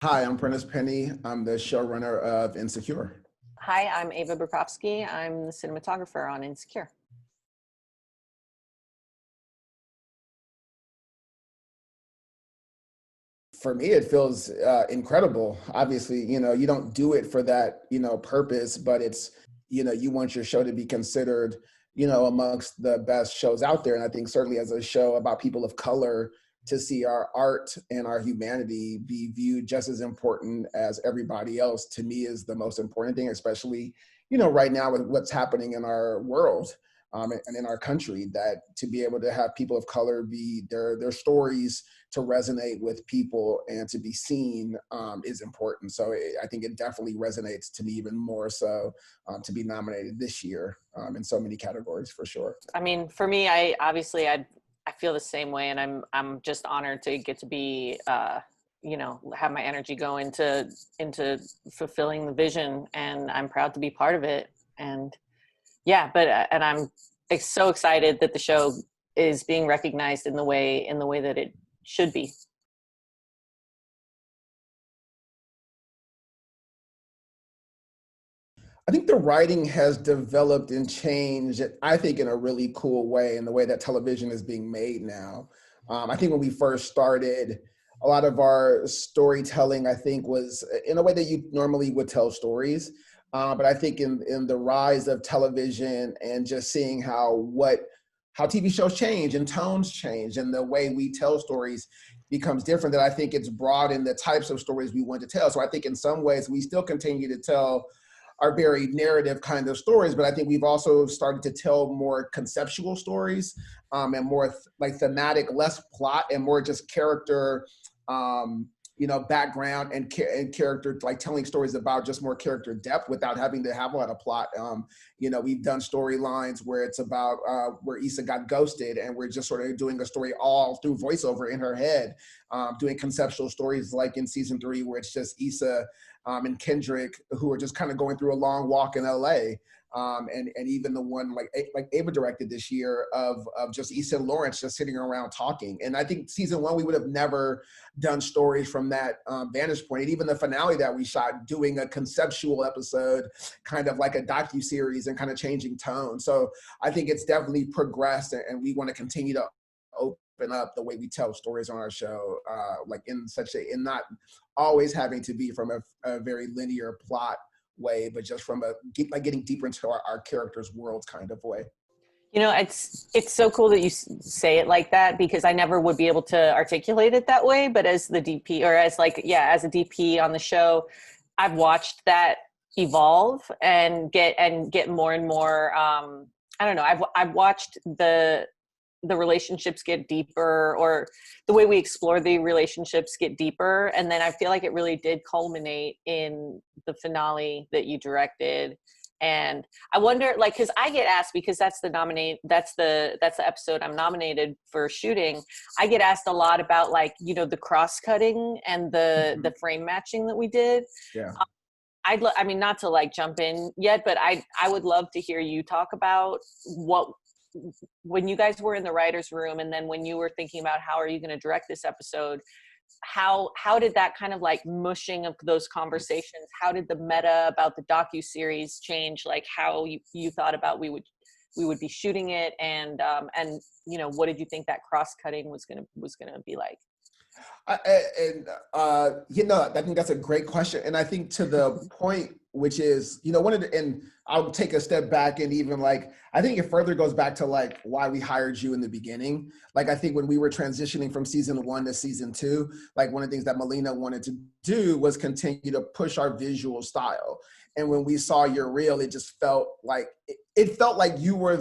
Hi, I'm Prentice Penny. I'm the showrunner of Insecure. Hi, I'm Ava Berkofsky. I'm the cinematographer on Insecure. For me, it feels incredible. Obviously, you don't do it for that, purpose, but you want your show to be considered, amongst the best shows out there. And I think certainly as a show about people of color, to see our art and our humanity be viewed just as important as everybody else, to me is the most important thing, especially, right now with what's happening in our world. And in our country, that to be able to have people of color be their stories to resonate with people and to be seen is important. So I think it definitely resonates to me even more so to be nominated this year in so many categories for sure. I mean, for me, I feel the same way, and I'm just honored to get to be have my energy go into fulfilling the vision, and I'm proud to be part of it. And yeah, but and I'm so excited that the show is being recognized in the way that it should be. I think the writing has developed and changed, I think, in a really cool way in the way that television is being made now. I think when we first started, a lot of our storytelling, I think, was in a way that you normally would tell stories. But I think in the rise of television and just seeing how TV shows change and tones change and the way we tell stories becomes different, that I think it's broadened the types of stories we want to tell. So I think in some ways we still continue to tell are very narrative kind of stories, but I think we've also started to tell more conceptual stories and more like thematic, less plot and more just character, background and character, like telling stories about just more character depth without having to have a lot of plot. We've done storylines where it's about where Issa got ghosted and we're just sort of doing a story all through voiceover in her head, doing conceptual stories like in season 3 where it's just Issa and Kendrick, who are just kind of going through a long walk in LA. And even the one like Ava directed this year of just Issa and Lawrence just sitting around talking. And I think season 1, we would have never done stories from that vantage point. And even the finale that we shot, doing a conceptual episode, kind of like a docu-series and kind of changing tone. So I think it's definitely progressed, and we want to continue to open up the way we tell stories on our show, like in not always having to be from a very linear plot way, but just from like getting deeper into our characters' worlds kind of way. It's so cool that you say it like that, because I never would be able to articulate it that way. But as the DP, or as a DP on the show, I've watched that evolve and get more and more. I don't know. I've watched the relationships get deeper, or the way we explore the relationships get deeper, and then I feel like it really did culminate in the finale that you directed. And I wonder, like, because I get asked, because that's the episode I'm nominated for shooting. I get asked a lot about, like, the cross cutting and the frame matching that we did. Yeah. I mean, not to like jump in yet, but I would love to hear you talk about what, when you guys were in the writer's room, and then when you were thinking about how are you going to direct this episode, how did that kind of like mushing of those conversations, how did the meta about the docu-series change, like how you thought about we would be shooting it, and what did you think that cross-cutting was gonna be like? I think that's a great question. And I think to the point, which is, and I'll take a step back and even like, I think it further goes back to like why we hired you in the beginning. Like, I think when we were transitioning from season 1 to season 2, like one of the things that Melina wanted to do was continue to push our visual style. And when we saw your reel, it just felt like, it felt like you were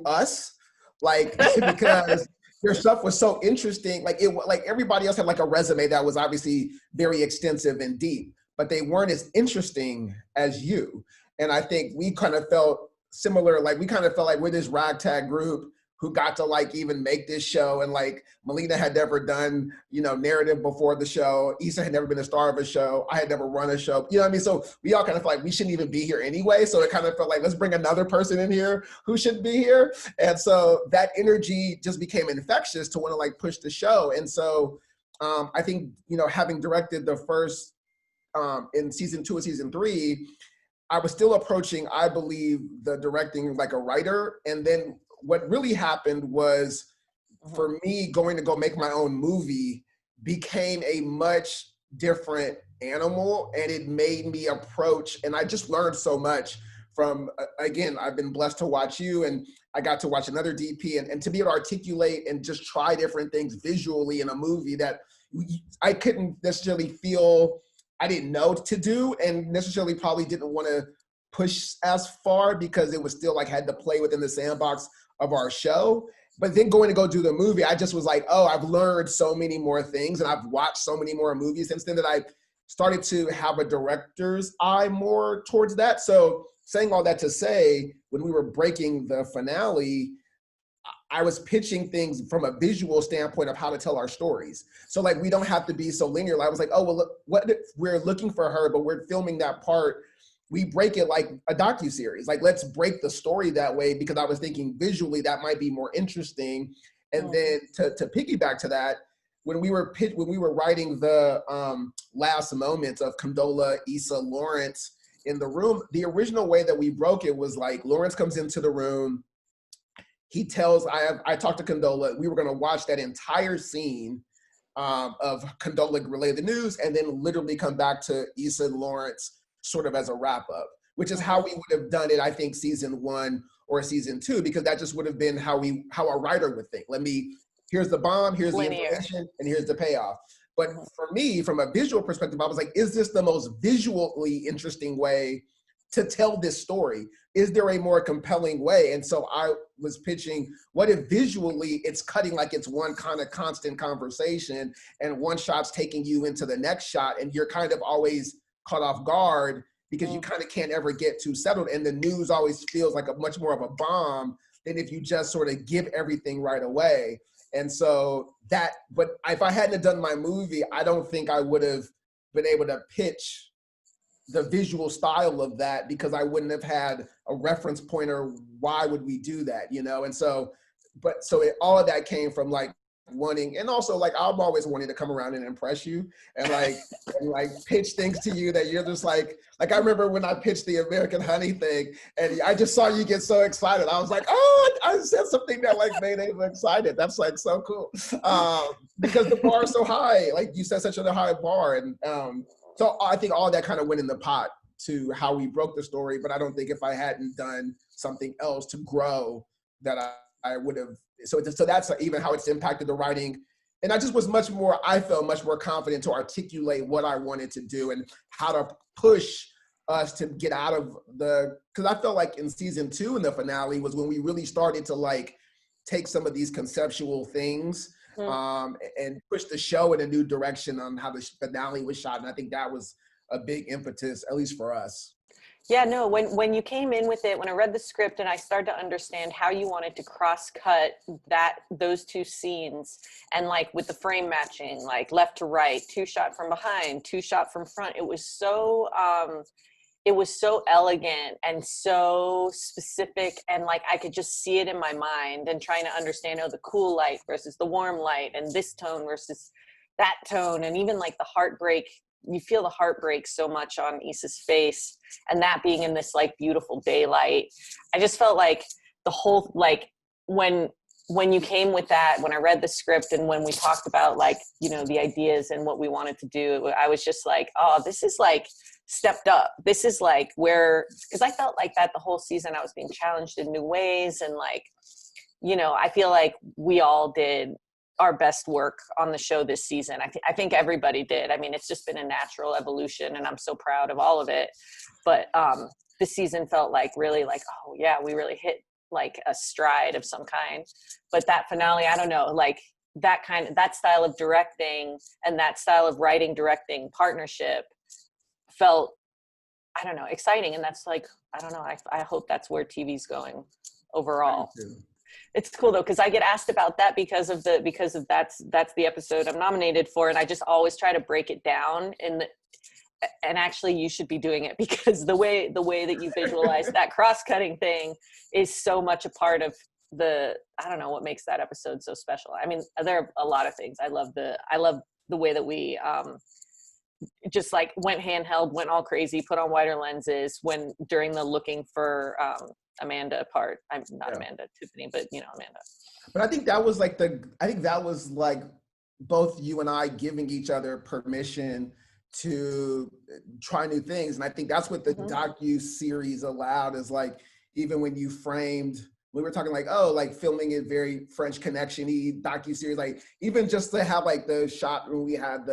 us, like, because your stuff was so interesting. Like everybody else had like a resume that was obviously very extensive and deep, but they weren't as interesting as you. And I think we kind of felt similar. Like we kind of felt like we're this ragtag group who got to like even make this show. And like Melina had never done, narrative before the show. Issa had never been a star of a show. I had never run a show. You know what I mean? So we all kind of felt like we shouldn't even be here anyway. So it kind of felt like, let's bring another person in here who should be here. And so that energy just became infectious to want to like push the show. And so I think, having directed the first in season 2 and season 3, I was still approaching, I believe, the directing like a writer. And then what really happened was, for me, going to go make my own movie became a much different animal, and it made me approach, and I just learned so much from, again, I've been blessed to watch you, and I got to watch another DP, and to be able to articulate and just try different things visually in a movie that I couldn't necessarily feel I didn't know to do, and necessarily probably didn't want to push as far because it was still like had to play within the sandbox of our show. But then going to go do the movie, I just was like, oh, I've learned so many more things, and I've watched so many more movies since then that I started to have a director's eye more towards that. So saying all that to say, when we were breaking the finale, I was pitching things from a visual standpoint of how to tell our stories. So like, we don't have to be so linear. I was like, oh, well, look, what we're looking for her, but we're filming that part. We break it like a docuseries. Like, let's break the story that way, because I was thinking visually that might be more interesting. And then to piggyback to that, when we were writing the last moments of Condola, Issa, Lawrence in the room, the original way that we broke it was like, Lawrence comes into the room. He tells, I talked to Condola, we were gonna watch that entire scene of Condola relay the news, and then literally come back to Issa and Lawrence sort of as a wrap up, which is how we would have done it, I think, season 1 or season 2, because that just would have been how a writer would think. Here's the bomb, here's the information, and here's the payoff. But for me, from a visual perspective, I was like, is this the most visually interesting way to tell this story? Is there a more compelling way? And so I was pitching, what if visually it's cutting like it's one kind of constant conversation, and one shot's taking you into the next shot, and you're kind of always caught off guard because you kind of can't ever get too settled, and the news always feels like a much more of a bomb than if you just sort of give everything right away. And so that, but if I hadn't have done my movie, I don't think I would have been able to pitch the visual style of that, because I wouldn't have had a reference pointer. Why would we do that, And so, all of that came from like wanting, and also like I'm always wanting to come around and impress you, and like pitch things to you that you're just like I remember when I pitched the American Honey thing, and I just saw you get so excited. I was like, oh, I said something that like made Ava excited. That's like so cool, because the bar is so high. Like you set such a high bar, and so I think all that kind of went in the pot to how we broke the story. But I don't think if I hadn't done something else to grow, that I would have. So that's even how it's impacted the writing. And I just was I felt much more confident to articulate what I wanted to do and how to push us to get out of because I felt like in season 2 in the finale was when we really started to like take some of these conceptual things and push the show in a new direction on how the finale was shot. And I think that was a big impetus, at least for us. Yeah, no, when you came in with it, when I read the script and I started to understand how you wanted to cross-cut those two scenes, and like with the frame matching, like left to right, 2 shot from behind, 2 shot from front, it was so elegant and so specific, and like I could just see it in my mind and trying to understand, the cool light versus the warm light, and this tone versus that tone, and even like the heartbreak. You feel the heartbreak so much on Issa's face, and that being in this like beautiful daylight. I just felt like the whole, like when you came with that, when I read the script and when we talked about like, the ideas and what we wanted to do, I was just like, oh, this is like stepped up. This is like because I felt like that the whole season I was being challenged in new ways. And like, I feel like we all did our best work on the show this season. I think everybody did. I mean, it's just been a natural evolution, and I'm so proud of all of it. But this season felt like really like, oh yeah, we really hit like a stride of some kind. But that finale, I don't know, like that style of directing and that style of writing, directing partnership felt, I don't know, exciting. And that's like, I don't know, I hope that's where TV's going overall. It's cool though, because I get asked about that because of that's the episode I'm nominated for, and I just always try to break it down and actually you should be doing it, because the way that you visualize that cross-cutting thing is so much a part of I don't know what makes that episode so special. I mean, there are a lot of things. I love the way that we just like went handheld, went all crazy, put on wider lenses when during the looking for Amanda part. I'm not Amanda, Tiffany, but you know, Amanda. But I think that was like both you and I giving each other permission to try new things. And I think that's what the docu-series allowed, is like, even when you framed, we were talking like, oh, like filming it very French Connection-y docu-series, like even just to have like the shot when we had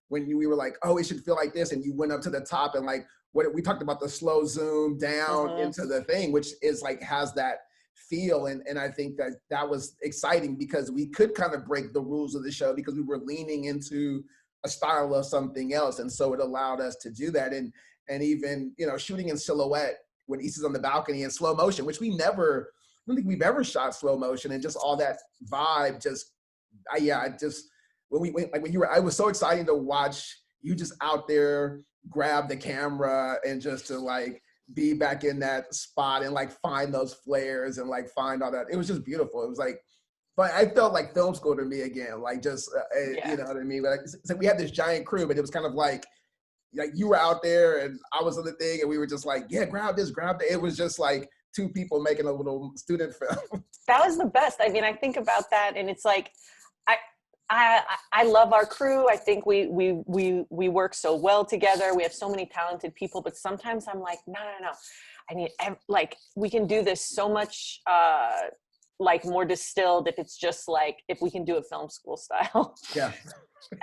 when we were like, oh, it should feel like this, and you went up to the top and like, what we talked about, the slow zoom down into the thing, which is like, has that feel. And I think that was exciting because we could kind of break the rules of the show because we were leaning into a style of something else. And so it allowed us to do that. And even, you know, shooting in silhouette when Issa's on the balcony in slow motion, which I don't think we've ever shot slow motion, and just all that vibe, when we went, like when you were, I was so excited to watch you just out there grab the camera and just to like be back in that spot and like find those flares and like find all that. It was just beautiful. It was like, but I felt like film school to me again, like just, you know what I mean? Like, so we had this giant crew, but it was kind of like you were out there and I was on the thing and we were just like, yeah, grab this, grab that. It was just like two people making a little student film. That was the best. I mean, I think about that and it's like, I love our crew. I think we work so well together. We have so many talented people, but sometimes I'm like, no. I mean, like we can do this so much, like more distilled if it's just like, if we can do it film school style. Yeah.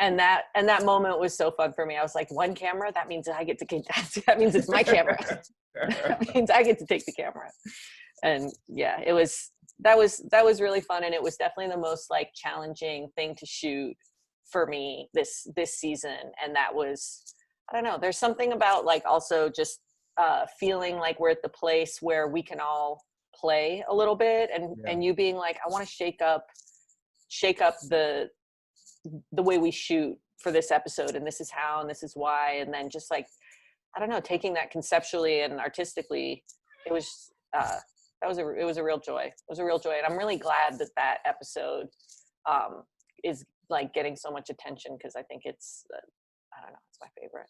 And that moment was so fun for me. I was like, one camera, that means I get to get that means it's my camera. That means I get to take the camera. And yeah, that was really fun. And it was definitely the most like challenging thing to shoot for me this season. And that was, I don't know, there's something about like also just feeling like we're at the place where we can all play a little bit and you being like, I want to shake up the way we shoot for this episode. And this is how, and this is why. And then just like, I don't know, taking that conceptually and artistically, it was a real joy. It was a real joy. And I'm really glad that episode is like getting so much attention because I think it's, I don't know, it's my favorite.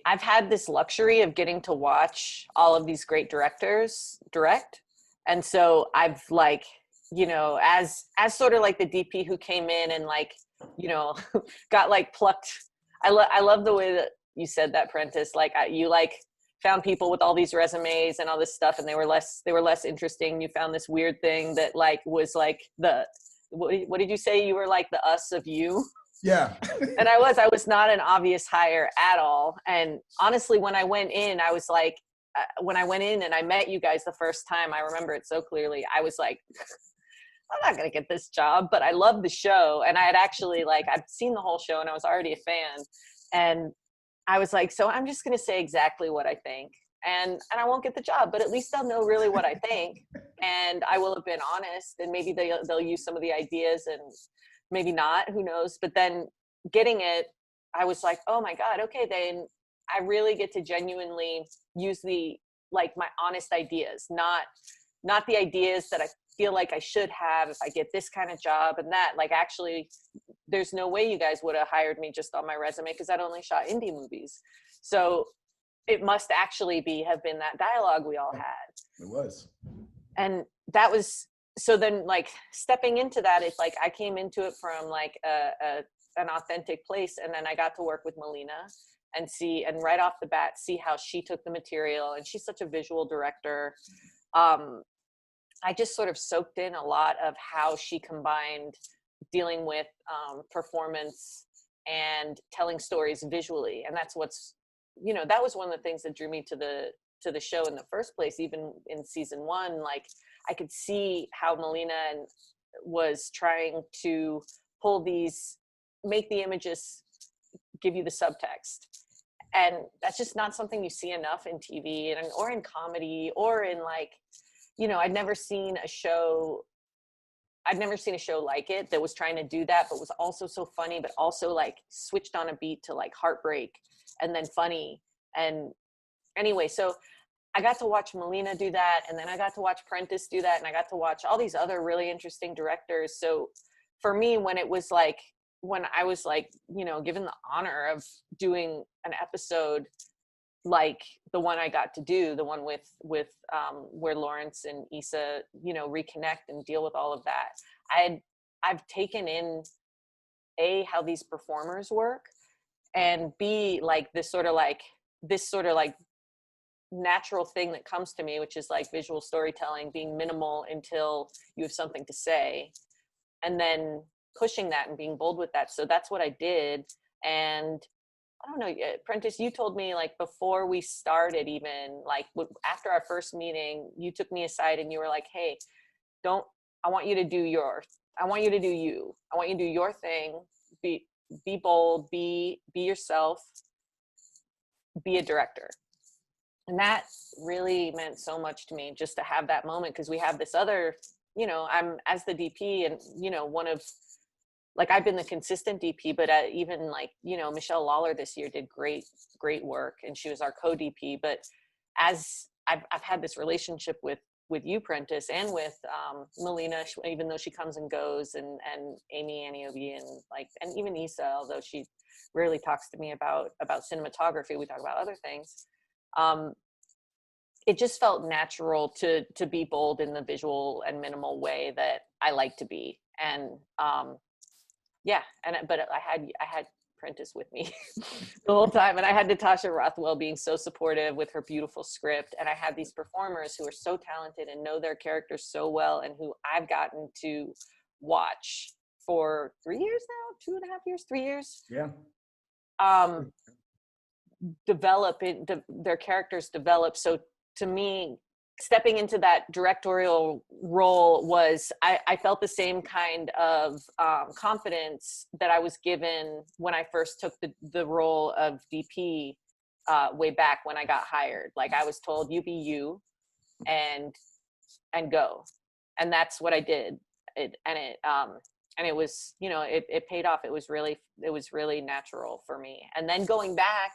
I've had this luxury of getting to watch all of these great directors direct. And so I've like, you know, as sort of like the DP who came in and like, you know, got like plucked. I love the way that you said that, Prentice. Like you like found people with all these resumes and all this stuff, and they were less interesting. You found this weird thing that like was like what did you say? You were like the us of you. Yeah. And I was not an obvious hire at all. And honestly, when I went in, I was like, when I went in and I met you guys the first time, I remember it so clearly. I was like, I'm not going to get this job, but I love the show. And I had actually I've seen the whole show and I was already a fan. And I was like, so I'm just going to say exactly what I think. And I won't get the job, but at least they'll know really what I think. And I will have been honest, and maybe they'll use some of the ideas and maybe not, who knows. But then getting it, I was like, oh my God, okay, then I really get to genuinely use my honest ideas, not the ideas that I feel like I should have if I get this kind of job and that. Like, actually, there's no way you guys would have hired me just on my resume because I'd only shot indie movies. So it must actually have been that dialogue we all had. It was. And that was, so then like stepping into that, it's like I came into it from like an authentic place, and then I got to work with Melina and right off the bat see how she took the material, and she's such a visual director. I just sort of soaked in a lot of how she combined dealing with performance and telling stories visually. And that's what's, you know, that was one of the things that drew me to the show in the first place. Even in season 1, like I could see how Melina was trying to make the images give you the subtext. And that's just not something you see enough in TV or in comedy or in like, you know, I'd never seen a show like it that was trying to do that, but was also so funny, but also like switched on a beat to like heartbreak and then funny. And anyway, so I got to watch Melina do that, and then I got to watch Prentice do that, and I got to watch all these other really interesting directors. So for me, when I was like, given the honor of doing an episode like the one I got to do, the one with where Lawrence and Issa, reconnect and deal with all of that, I've taken in how these performers work, and B, like this sort of like natural thing that comes to me, which is like visual storytelling, being minimal until you have something to say, and then pushing that and being bold with that. So that's what I did. And I don't know, Prentice, you told me like before we started, even like after our first meeting, you took me aside and you were like, hey, I want you to do you. I want you to do your thing. Be bold, be yourself, be a director. And that really meant so much to me, just to have that moment, because we have this other, I'm as the DP, and one of, like, I've been the consistent DP, but even like, Michelle Lawler this year did great work, and she was our co-DP. But as I've had this relationship with you, Prentice, and with Melina, even though she comes and goes, and Amy Aniobi, and even Issa, although she rarely talks to me about cinematography, we talk about other things. It just felt natural to be bold in the visual and minimal way that I like to be. And but I had Prentice with me the whole time, and I had Natasha Rothwell being so supportive with her beautiful script, and I had these performers who are so talented and know their characters so well, and who I've gotten to watch for 3 years now, 2.5 years, 3 years. Yeah. Their characters develop. So to me, stepping into that directorial role was, I felt the same kind of confidence that I was given when I first took the role of DP way back when I got hired. Like, I was told, you be you and go. And that's what I did. It was, it paid off. It was really natural for me. And then going back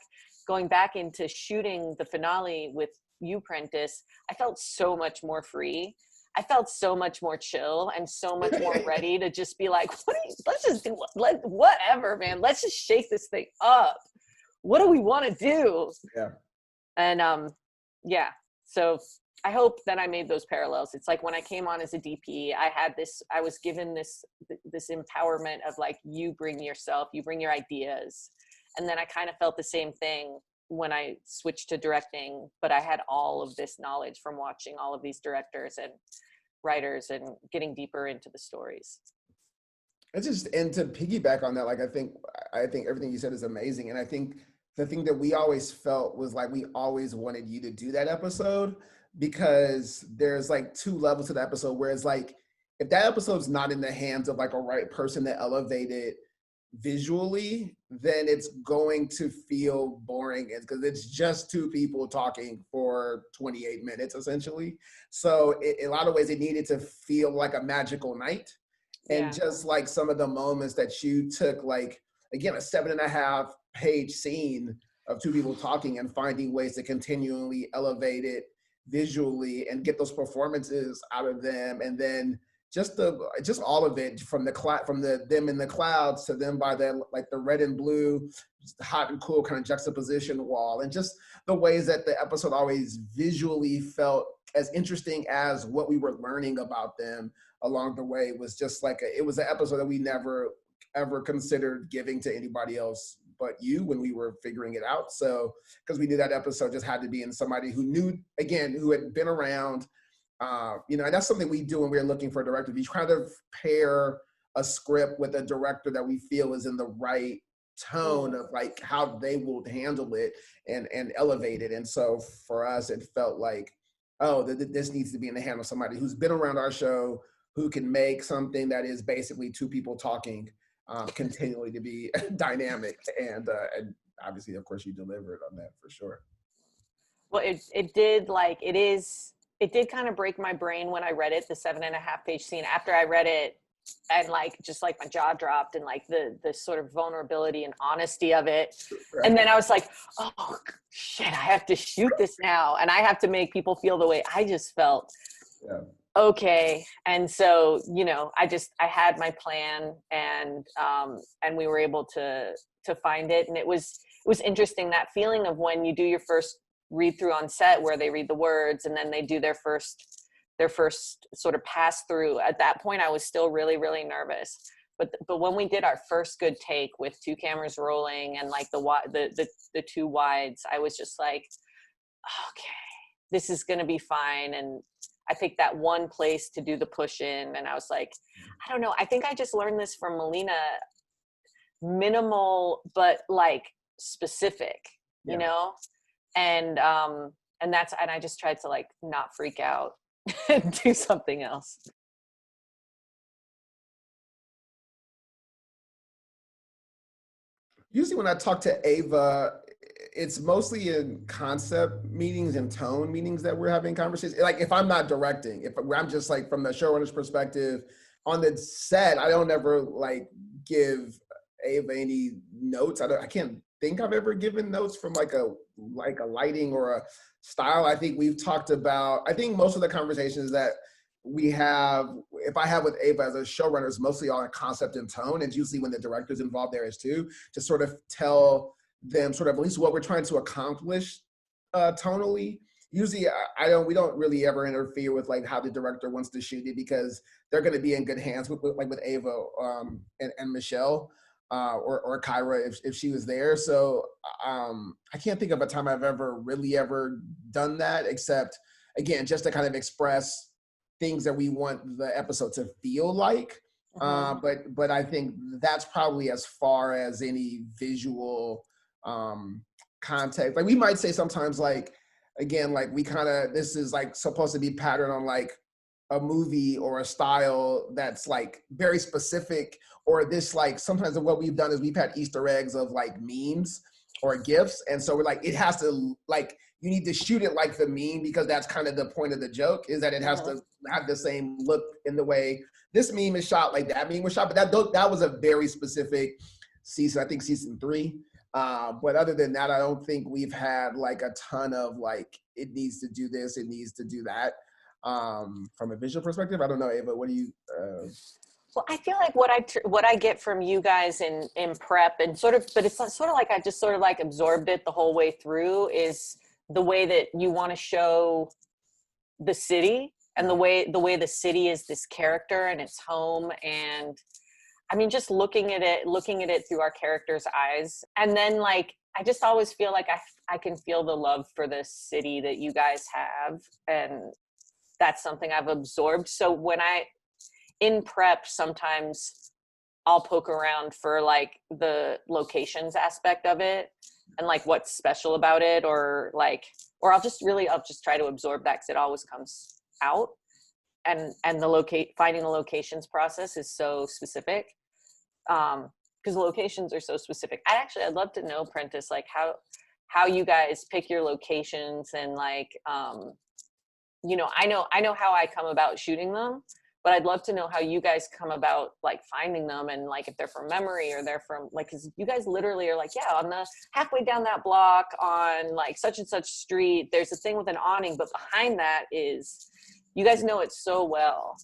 into shooting the finale with you, Prentice, I felt so much more free. I felt so much more chill and so much more ready to just be like, let's just do whatever, man. Let's just shake this thing up. What do we want to do? Yeah. And so I hope that I made those parallels. It's like when I came on as a DP, I was given this empowerment of like, you bring yourself, you bring your ideas. And then I kind of felt the same thing when I switched to directing, but I had all of this knowledge from watching all of these directors and writers and getting deeper into the stories. And to piggyback on that, like, I think everything you said is amazing. And I think the thing that we always felt was like, we always wanted you to do that episode, because there's like two levels to the episode, where it's like, if that episode's not in the hands of like a right person that elevated visually, then it's going to feel boring, because it's just two people talking for 28 minutes essentially. So in a lot of ways, it needed to feel like a magical night. And just like some of the moments that you took, like, again, a 7.5 page scene of two people talking and finding ways to continually elevate it visually and get those performances out of them, and then just all of it, from them in the clouds to them by the red and blue, hot and cool kind of juxtaposition wall, and just the ways that the episode always visually felt as interesting as what we were learning about them along the way. Was just like it was an episode that we never ever considered giving to anybody else but you when we were figuring it out. So because we knew that episode just had to be in somebody who knew, again, who had been around. And that's something we do when we're looking for a director. We try to pair a script with a director that we feel is in the right tone of like how they will handle it and elevate it. And so for us, it felt like, this needs to be in the hand of somebody who's been around our show, who can make something that is basically two people talking continually to be dynamic. And obviously, of course, you delivered on that for sure. Well, it did kind of break my brain when I read it, the 7.5 page scene. After I read it, and like just like my jaw dropped, and like the sort of vulnerability and honesty of it. Right. And then I was like, oh shit, I have to shoot this now, and I have to make people feel the way I just felt. Yeah. Okay. And so, you know, I had my plan, and we were able to find it. And it was interesting, that feeling of when you do your first read through on set, where they read the words and then they do their first sort of pass through. At that point I was still really, really nervous. But when we did our first good take with 2 cameras rolling and like the 2 wides, I was just like, okay, this is going to be fine. And I picked that one place to do the push in, and I was like, I don't know, I think I just learned this from Melina: minimal but like specific, you know. And I just tried to like not freak out and do something else. Usually when I talk to Ava, it's mostly in concept meetings and tone meetings that we're having conversations. Like if I'm not directing, if I'm just like from the showrunner's perspective on the set, I don't ever like give Ava any notes. I can't think I've ever given notes from like a lighting or a style. I think we've talked about, I think most of the conversations that we have, if I have with Ava as a showrunner, is mostly on concept and tone. And usually when the director's involved there is too, to sort of tell them sort of at least what we're trying to accomplish tonally. Usually we don't really ever interfere with like how the director wants to shoot it, because they're going to be in good hands with Ava and Michelle or Kyra if she was there. So I can't think of a time I've ever done that, except again, just to kind of express things that we want the episode to feel like. But I think that's probably as far as any visual context. Like we might say sometimes, like, again, like we kind of, this is like supposed to be patterned on like a movie or a style that's like very specific, or this, like sometimes what we've done is we've had Easter eggs of like memes or gifs. And so we're like, it has to, like, you need to shoot it like the meme, because that's kind of the point of the joke, is that it has to have the same look in the way this meme is shot, like that meme was shot. But that was a very specific season, I think season 3. But other than that, I don't think we've had like a ton of like, it needs to do this, it needs to do that. From a visual perspective, I don't know, Ava, what do you? Well, I feel like what I get from you guys in prep, and sort of, but it's sort of like I just sort of like absorbed it the whole way through, is the way that you want to show the city, and the way the city is this character and its home. And I mean, just looking at it through our characters' eyes. And then like, I just always feel like I can feel the love for the city that you guys have. And that's something I've absorbed. So when in prep, sometimes I'll poke around for like the locations aspect of it and like what's special about it, or I'll just try to absorb that, because it always comes out. And finding the locations process is so specific, because the locations are so specific. I'd love to know, Prentice, like how you guys pick your locations, and like you know, I know how I come about shooting them, but I'd love to know how you guys come about like finding them, and like if they're from memory or they're from like, because you guys literally are like, yeah, on the halfway down that block on like such and such street, there's a thing with an awning, but behind that is, you guys know it so well.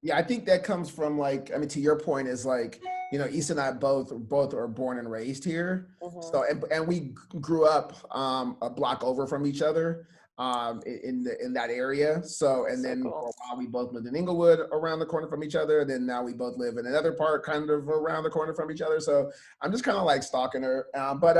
Yeah, I think that comes from like, I mean, to your point, is like, you know, Issa and I both are born and raised here. So and we grew up a block over from each other in that area. So and then cool. For a while we both lived in Inglewood around the corner from each other. And then now we both live in another part kind of around the corner from each other. So I'm just kind of like stalking her. But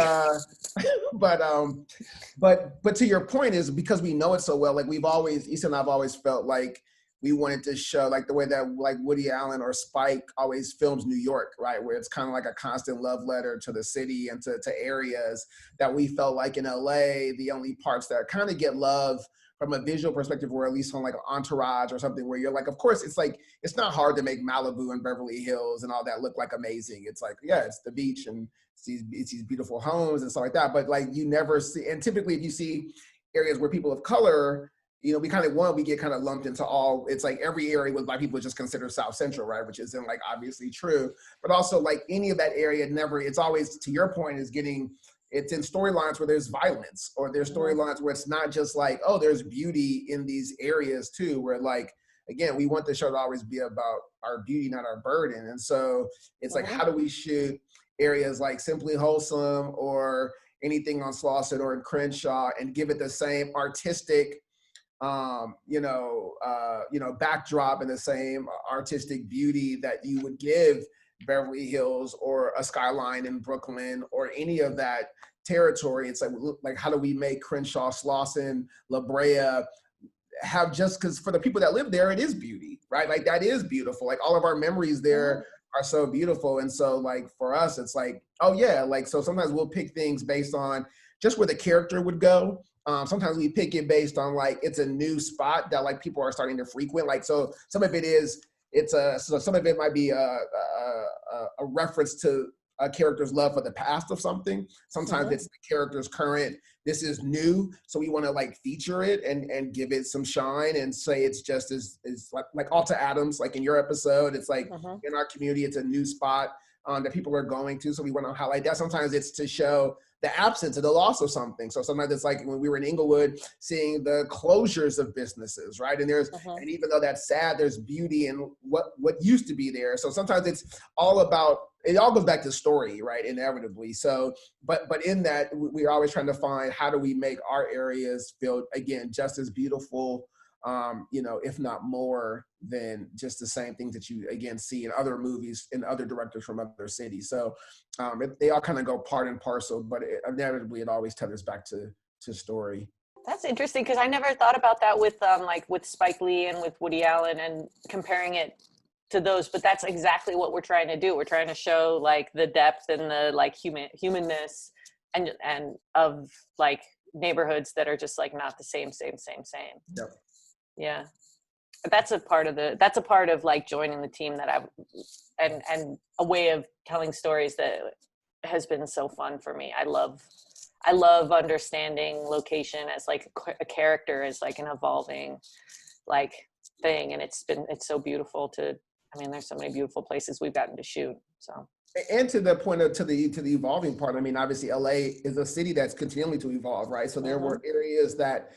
to your point, is because we know it so well, like Issa and I've always felt like we wanted to show like the way that like Woody Allen or Spike always films New York, right? Where it's kind of like a constant love letter to the city and to areas that we felt like in LA, the only parts that kind of get love from a visual perspective were at least on like Entourage or something, where you're like, of course, it's like, it's not hard to make Malibu and Beverly Hills and all that look like amazing. It's like, yeah, it's the beach and it's these beautiful homes and stuff like that. But like you never see, and typically if you see areas where people of color, we get kind of lumped into all, it's like every area with Black people is just considered South Central, right? Which isn't like obviously true, but also like any of that area it's always, to your point, it's in storylines where there's violence, or there's storylines where it's not just like, oh, there's beauty in these areas too, where like, again, we want the show to always be about our beauty, not our burden. And so it's like, how do we shoot areas like Simply Wholesome or anything on Slauson or in Crenshaw and give it the same artistic backdrop and the same artistic beauty that you would give Beverly Hills or a skyline in Brooklyn or any of that territory. It's like how do we make Crenshaw, Slauson, La Brea have, just because for the people that live there, it is beauty, right? Like that is beautiful. Like all of our memories there are so beautiful. And so like for us, it's like, oh yeah, like, so sometimes we'll pick things based on just where the character would go. Sometimes we pick it based on like, it's a new spot that like people are starting to frequent. Like, so some of it is, so some of it might be a reference to a character's love for the past of something. Sometimes it's the character's current, this is new, so we want to like feature it and give it some shine and say it's just as like Alta Adams, like in your episode, it's like in our community, it's a new spot that people are going to, so we want to highlight that. Sometimes it's to show the absence or the loss of something. So sometimes it's like when we were in Inglewood, seeing the closures of businesses, right? And and even though that's sad, there's beauty in what used to be there. So sometimes it's all about, it all goes back to story, right? Inevitably. So, but in that, we're always trying to find, how do we make our areas feel, again, just as beautiful, if not more than just the same things that you, again, see in other movies and other directors from other cities. So they all kind of go part and parcel, but inevitably it always tethers back to story. That's interesting, because I never thought about that with Spike Lee and with Woody Allen and comparing it to those, but that's exactly what we're trying to do. We're trying to show like the depth and the like humanness and of like neighborhoods that are just like not the same. Yep. Yeah. That's a part of like joining the team that and a way of telling stories that has been so fun for me. I love understanding location as like a character, as like an evolving like thing. And it's so beautiful there's so many beautiful places we've gotten to shoot. So. And to the point to the evolving part, I mean, obviously LA is a city that's continuing to evolve, right? So there were areas that,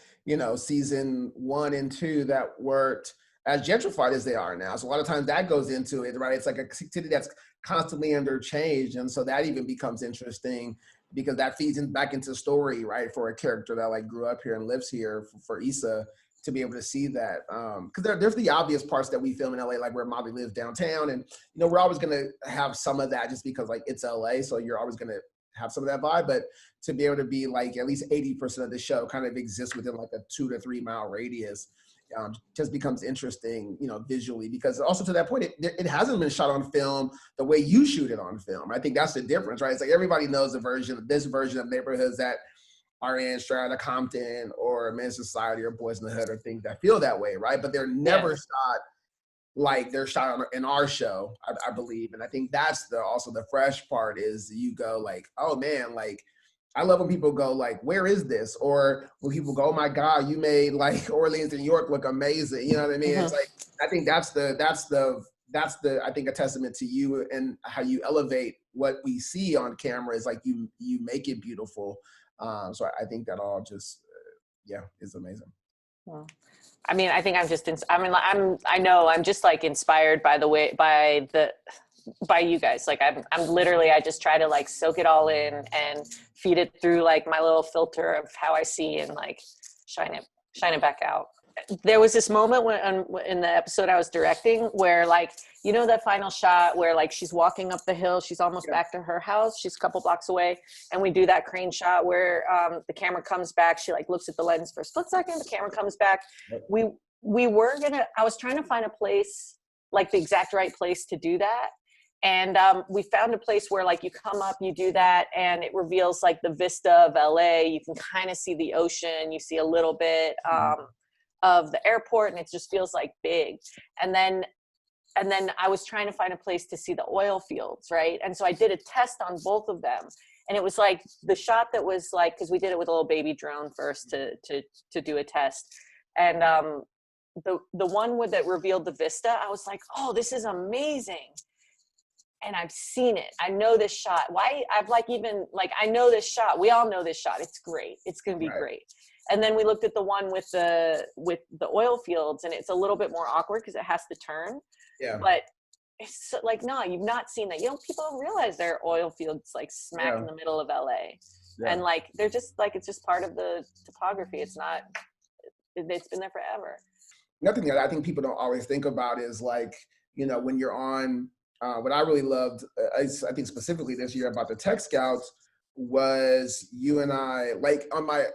season 1 and 2 that weren't as gentrified as they are now. So a lot of times that goes into it, right? It's like a city that's constantly under change. And so that even becomes interesting because that feeds back into story, right? For a character that like grew up here and lives here, for Issa to be able to see that. Because there's the obvious parts that we film in LA, like where Molly lives downtown. And, we're always going to have some of that just because like it's LA. So you're always going to have some of that vibe, but to be able to be like at least 80% of the show kind of exists within like a 2 to 3 mile radius, just becomes interesting, visually, because also to that point, it hasn't been shot on film the way you shoot it on film. I think that's the difference, right? It's like everybody knows this version of neighborhoods that are in Strata, Compton, or Men's Society, or Boys in the Hood, or things that feel that way, right? But they're never shot like they're shot in our show, I believe. And I think that's also the fresh part is you go like, oh man, like I love when people go like, where is this? Or when people go, oh my God, you made like Orleans and York look amazing. You know what I mean? It's like, I think that's I think a testament to you and how you elevate what we see on camera is like you make it beautiful. So I think that all just, is amazing. Well, I mean, I think I'm just like inspired by by you guys. Like I'm literally, I just try to like soak it all in and feed it through like my little filter of how I see and like shine it back out. There was this moment in the episode I was directing where like, that final shot where like she's walking up the hill, she's almost back to her house, she's a couple blocks away, and we do that crane shot where the camera comes back, she like looks at the lens for a split second, the camera comes back. I was trying to find a place, like the exact right place to do that. And we found a place where like you come up, you do that, and it reveals like the vista of LA. You can kind of see the ocean, you see a little bit of the airport, and it just feels like big. And then I was trying to find a place to see the oil fields, right? And so I did a test on both of them. And it was like the shot that was like, because we did it with a little baby drone first to do a test. And the one with that revealed the vista, I was like, oh, this is amazing. And I've seen it. I know this shot. Why? I've like even like I know this shot. We all know this shot. It's great. It's going to be Right. great. And then we looked at the one with the oil fields, and it's a little bit more awkward because it has to turn. Yeah. But it's like, no, you've not seen that. You know, people don't realize there are oil fields like smack in the middle of LA. Yeah. And like they're just like, it's just part of the topography. It's not. It's been there forever. Another thing that I think people don't always think about is like, you know, when you're on. What I really loved, I think specifically this year about the Tech Scouts, was you and I, like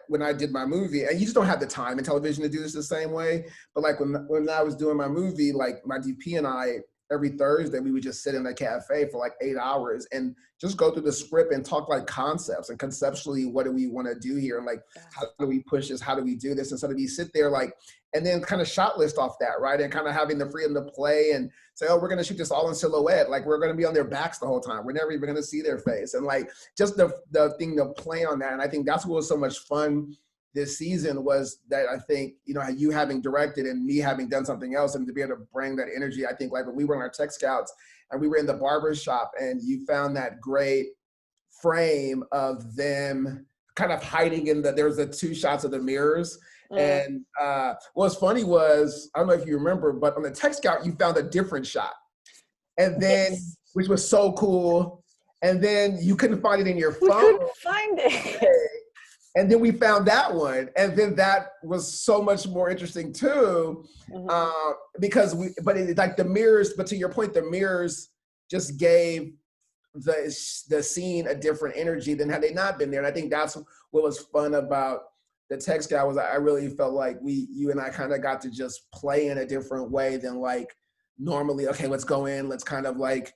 when I did my movie, and you just don't have the time in television to do this the same way, but like when I was doing my movie, like my DP and I, every Thursday, we would just sit in a cafe for like 8 hours and just go through the script and talk like concepts and conceptually, what do we want to do here? And like, how do we push this? How do we do this? And so we sit there like, and then kind of shot list off that, right? And kind of having the freedom to play and say, oh, we're going to shoot this all in silhouette. Like we're going to be on their backs the whole time. We're never even going to see their face. And like, just the thing to play on that. And I think that's what was so much fun this season, was that I think, you know, you having directed and me having done something else, and to be able to bring that energy. I think like when we were in our Tech Scouts and we were in the barber shop and you found that great frame of them kind of hiding in there was the 2 shots of the mirrors. And what's funny was, I don't know if you remember, but on the Tech Scout, you found a different shot. And then, which was so cool. And then you couldn't find it in your phone. We couldn't find it. And then we found that one. And then that was so much more interesting too. Because like the mirrors, but to your point, the mirrors just gave the scene a different energy than had they not been there. And I think that's what was fun about the Tech Scout, was I really felt like you and I kind of got to just play in a different way than like normally, okay, let's go in, let's kind of like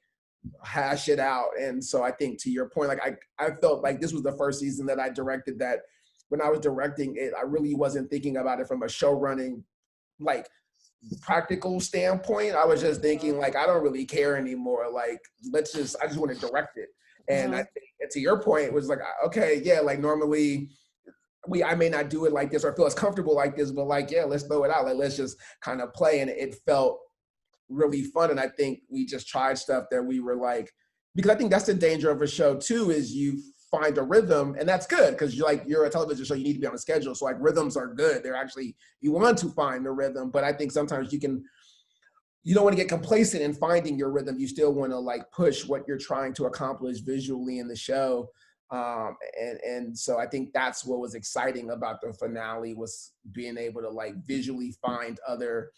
hash it out. And so I think to your point, like I felt like this was the first season that I directed that when I was directing it, I really wasn't thinking about it from a show running, like practical standpoint. I was just thinking like, I don't really care anymore. Like, I just want to direct it. And I think to your point, it was like, okay, yeah, like normally, I may not do it like this or feel as comfortable like this, but like, yeah, let's throw it out. Like, let's just kind of play. And it felt really fun. And I think we just tried stuff that we were like, because I think that's the danger of a show too, is you find a rhythm, and that's good because you're a television show, you need to be on a schedule. So like rhythms are good. They're actually, you want to find the rhythm, but I think sometimes you don't want to get complacent in finding your rhythm. You still want to like push what you're trying to accomplish visually in the show. And so I think that's what was exciting about the finale, was being able to like visually find other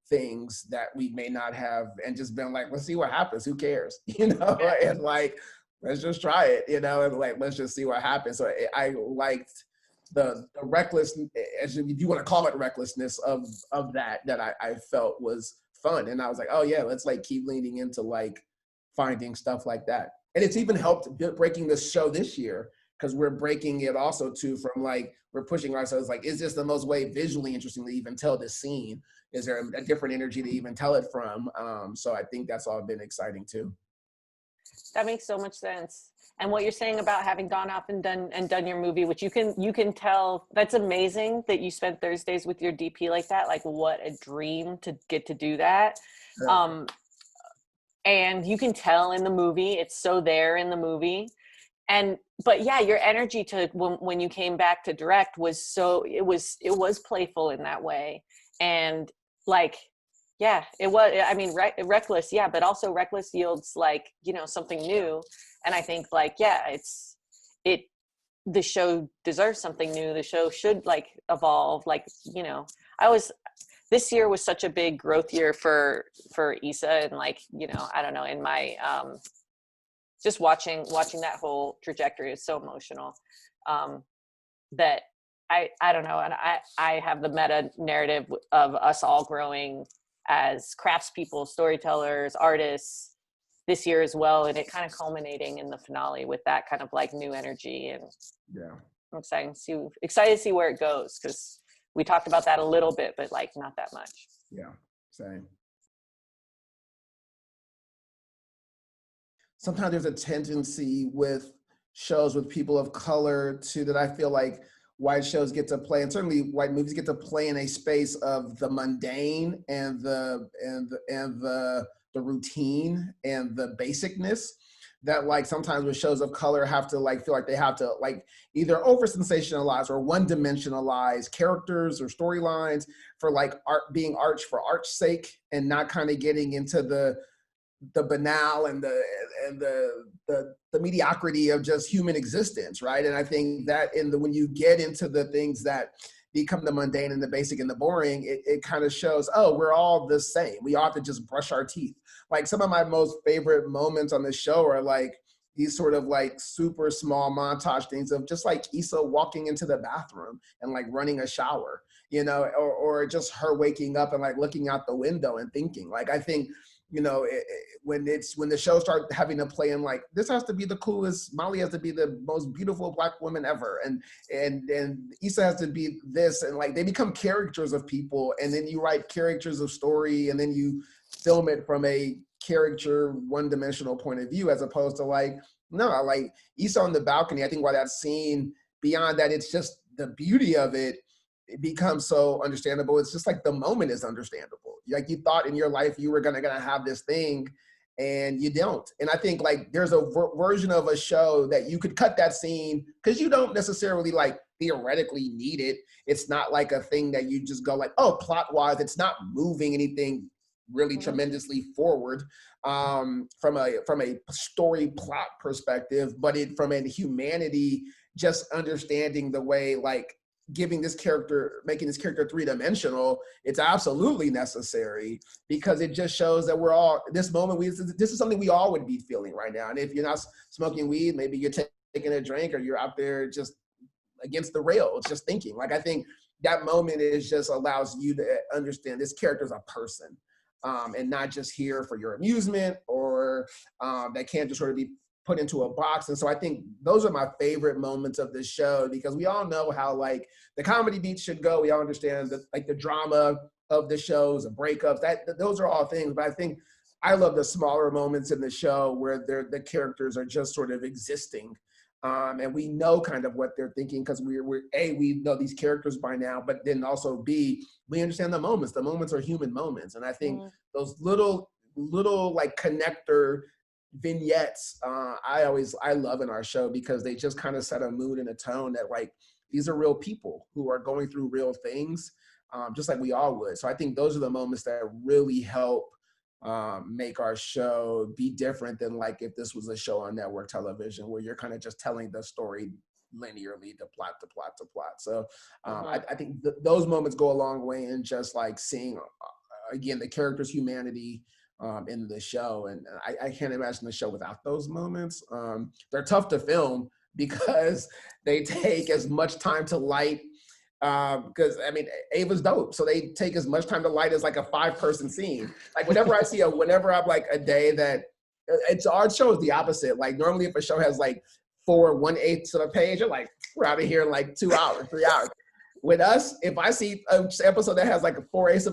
things that we may not have, and just been like, let's see what happens. Who cares? You know, and like, let's just try it, you know, and like, let's just see what happens. So I liked the reckless, if you want to call it recklessness of that I felt was fun. And I was like, oh yeah, let's like keep leaning into like finding stuff like that. And it's even helped breaking this show this year, because we're breaking it also too from like, we're pushing ourselves like, is this the most way visually interesting to even tell this scene? Is there a different energy to even tell it from? So I think that's all been exciting too. That makes so much sense. And what you're saying about having gone off and done your movie, which you can tell, that's amazing that you spent Thursdays with your DP like that. Like, what a dream to get to do that. Yeah. And you can tell in the movie, it's so there in the movie. But yeah, your energy to when you came back to direct was so, it was playful in that way. And like, yeah, it was, I mean, reckless. Yeah. But also reckless yields like, you know, something new. And I think like, yeah, the show deserves something new. The show should like evolve. Like, you know, this year was such a big growth year for Issa, and like, you know, I don't know, in my just watching that whole trajectory is so emotional, that I don't know, and I have the meta narrative of us all growing as craftspeople, storytellers, artists this year as well, and it kind of culminating in the finale with that kind of like new energy. And yeah, I'm excited to see where it goes, because we talked about that a little bit, but like not that much. Yeah, same. Sometimes there's a tendency with shows with people of color that I feel like white shows get to play, and certainly white movies get to play in a space of the mundane and the routine and the basicness that like sometimes with shows of color have to like feel like they have to like either over sensationalize or one dimensionalize characters or storylines for like art being arch for art's sake and not kind of getting into the banal and the mediocrity of just human existence, right? And I think that when you get into the things that become the mundane and the basic and the boring, it kind of shows, oh, we're all the same. We all have to just brush our teeth. Like some of my most favorite moments on the show are like these sort of like super small montage things of just like Issa walking into the bathroom and like running a shower, you know, or just her waking up and like looking out the window and thinking. Like I think, you know, when the show starts having to play in like, this has to be the coolest, Molly has to be the most beautiful Black woman ever, and Issa has to be this, and like they become characters of people, and then you write characters of story, and then you film it from a character one-dimensional point of view, as opposed to like, no, like Issa on the balcony. I think why that scene, beyond that, it's just the beauty of it, it becomes so understandable. It's just like the moment is understandable. Like you thought in your life you were gonna have this thing, and you don't. And I think like there's a version of a show that you could cut that scene because you don't necessarily like theoretically need it. It's not like a thing that you just go like, oh, plot wise, it's not moving anything really tremendously forward from a story plot perspective, but from a humanity, just understanding the way like making this character three-dimensional, it's absolutely necessary because it just shows that we're all this moment. This is something we all would be feeling right now. And if you're not smoking weed, maybe you're taking a drink or you're out there just against the rails, just thinking. Like I think that moment is just allows you to understand this character is a person, and not just here for your amusement or that can't just sort of be put into a box. And so I think those are my favorite moments of this show because we all know how like the comedy beats should go. We all understand that like the drama of the shows and breakups, those are all things. But I think I love the smaller moments in the show where the characters are just sort of existing. And we know kind of what they're thinking because we know these characters by now, but then also B, we understand the moments. The moments are human moments. And I think those little like connector vignettes I love in our show because they just kind of set a mood and a tone that like these are real people who are going through real things, just like we all would. So I think those are the moments that really help make our show be different than like if this was a show on network television where you're kind of just telling the story linearly to plot to plot to plot. So I think those moments go a long way in just like seeing again the character's humanity in the show, and I can't imagine the show without those moments. They're tough to film because they take as much time to light. Because I mean, Ava's dope, so they take as much time to light as like a 5-person scene. Like whenever I'm like a day that our show is the opposite. Like normally, if a show has like 4/1/8 of a page, you're like, we're out of here in like 2 hours, 3 hours. With us, if I see an episode that has like a 4/8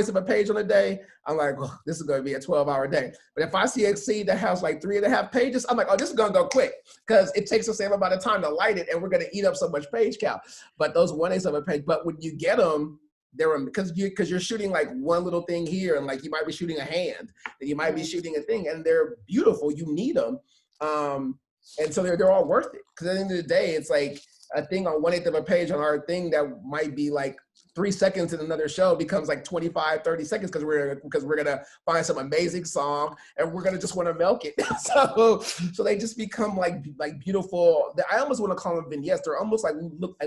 of a page on a day, I'm like, oh, this is going to be a 12-hour day. But if I see a scene that has like 3.5 pages, I'm like, oh, this is going to go quick because it takes the same amount of time to light it, and we're going to eat up so much page count. But those 1/8 of a page, but when you get them, they're because you're shooting like one little thing here, and like you might be shooting a hand, and you might be shooting a thing, and they're beautiful. You need them, and so they're all worth it. Because at the end of the day, it's like a thing on 1/8 of a page on our thing that might be like 3 seconds in another show becomes like 25, 30 seconds because we're gonna find some amazing song and we're gonna just want to milk it. so they just become like beautiful. I almost want to call them vignettes. They're almost like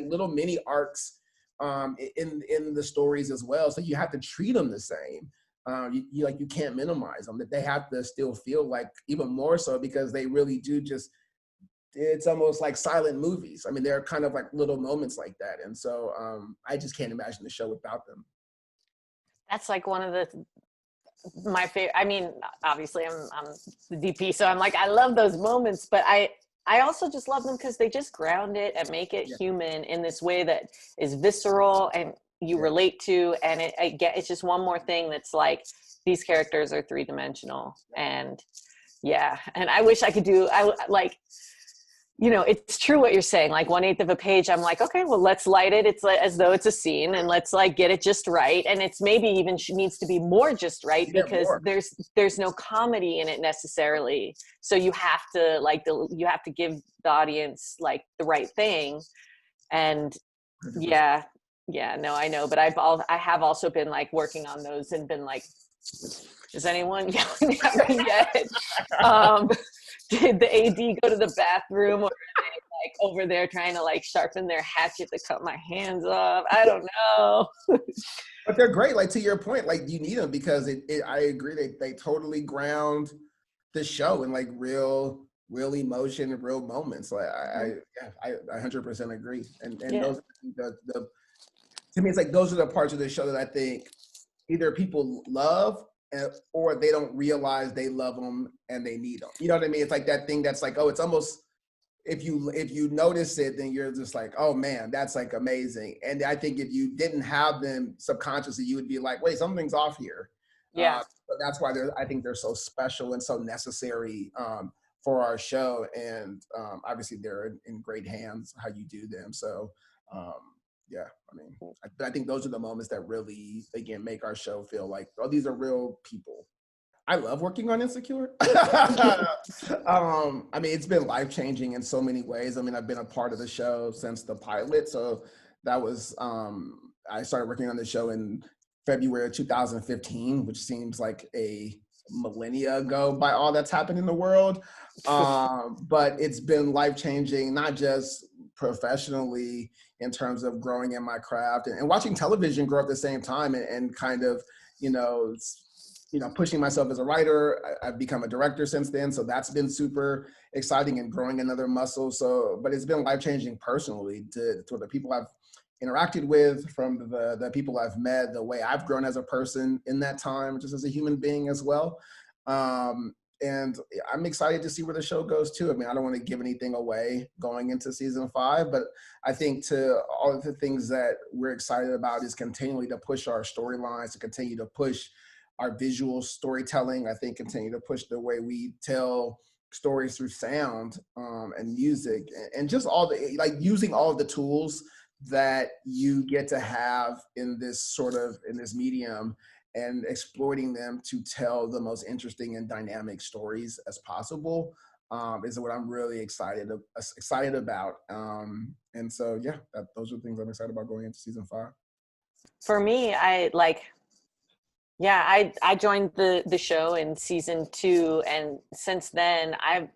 little mini arcs in the stories as well. So you have to treat them the same. You can't minimize them. They have to still feel like even more so because they really do just. It's almost like silent movies. I mean, they're kind of like little moments like that. And so I just can't imagine the show without them. That's like one of my favorite. I mean, obviously I'm the DP, so I'm like, I love those moments, but I also just love them because they just ground it and make it human in this way that is visceral and you relate to. And it's just one more thing that's like, these characters are 3-dimensional. And yeah, and I wish I could you know, it's true what you're saying. Like 1/8 of a page, I'm like, okay, well, let's light it. It's like, as though it's a scene, and let's like get it just right. And it's maybe even needs to be more just right, Yeah, because more. there's no comedy in it necessarily. So you have to like you have to give the audience like the right thing. And 100%. yeah, yeah, no, I know, but I have also been like working on those and been like, is anyone yelling at me yet? Um, did the AD go to the bathroom, or are they like over there trying to like sharpen their hatchet to cut my hands off? I don't know. But they're great. Like to your point, like you need them because I agree. They totally ground the show in like real emotion and real moments. Like Mhm. yeah, I 100% agree. And Yeah, those the to me, it's like those are the parts of the show that I think either people love or they don't realize they love them and they need them. You know what I mean? It's like that thing that's like, oh, it's almost if you notice it, then you're just like, oh man, that's like amazing. And I think if you didn't have them subconsciously, you would be like, wait, something's off here. yeah. But that's why I think they're so special and so necessary for our show. And obviously, they're in great hands how you do them. So yeah, I mean, I think those are the moments that really again make our show feel like, oh, these are real people. I love working on Insecure. I mean, it's been life changing in so many ways. I mean, I've been a part of the show since the pilot. So that was, I started working on the show in February 2015, which seems like a millennia ago by all that's happened in the world. But it's been life changing, not just professionally in terms of growing in my craft and watching television grow at the same time and kind of, you know, pushing myself as a writer. I've become a director since then, so that's been super exciting and growing another muscle. So, but it's been life changing personally to the people I've interacted with, from the people I've met, the way I've grown as a person in that time, just as a human being as well. And I'm excited to see where the show goes too. I mean, I don't want to give anything away going into season 5, but I think to all of the things that we're excited about is continually to push our storylines, to continue to push our visual storytelling. I think continue to push the way we tell stories through sound and music, and just all the like using all of the tools that you get to have in this medium and exploiting them to tell the most interesting and dynamic stories as possible is what I'm really excited about. And so yeah, those are the things I'm excited about going into season 5. For me, I like, yeah, I joined the show in season 2, and since then I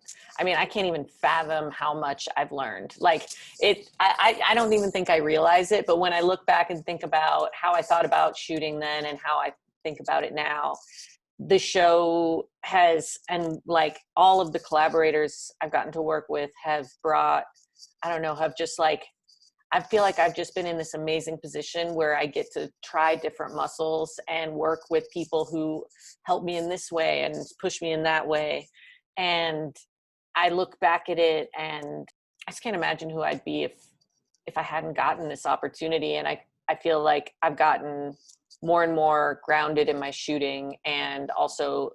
mean, I can't even fathom how much I've learned. Like I don't even think I realize it, but when I look back and think about how I thought about shooting then and how I think about it now, the show has, and like all of the collaborators I've gotten to work with have brought, I don't know, have just like, I feel like I've just been in this amazing position where I get to try different muscles and work with people who help me in this way and push me in that way. And I look back at it and I just can't imagine who I'd be if I hadn't gotten this opportunity. And I feel like I've gotten more and more grounded in my shooting, and also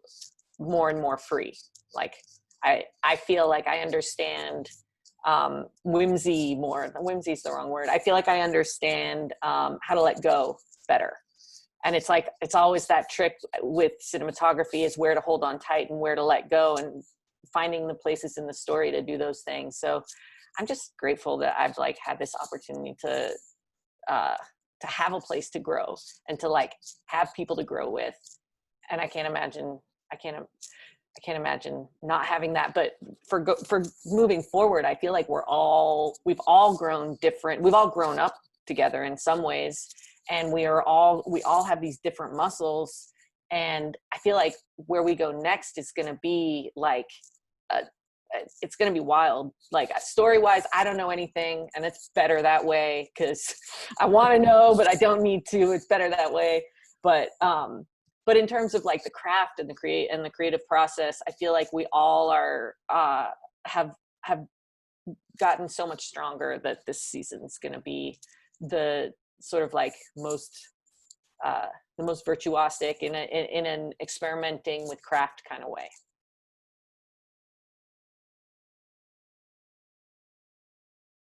more and more free. Like I feel like I understand whimsy more. Whimsy is the wrong word. I feel like I understand how to let go better. And it's like, it's always that trick with cinematography, is where to hold on tight and where to let go, and finding the places in the story to do those things. So I'm just grateful that I've like had this opportunity to have a place to grow and to like have people to grow with. And I can't imagine, I can't imagine not having that. But for moving forward, I feel like we've all grown different. We've all grown up together in some ways, and we all have these different muscles. And I feel like where we go next is going to be like, a, it's going to be wild. Like story wise, I don't know anything, and it's better that way, because I want to know, but I don't need to. It's better that way. But in terms of like the craft and the creative process, I feel like we all are have gotten so much stronger, that this season's going to be the sort of like the most virtuosic in an experimenting with craft kind of way.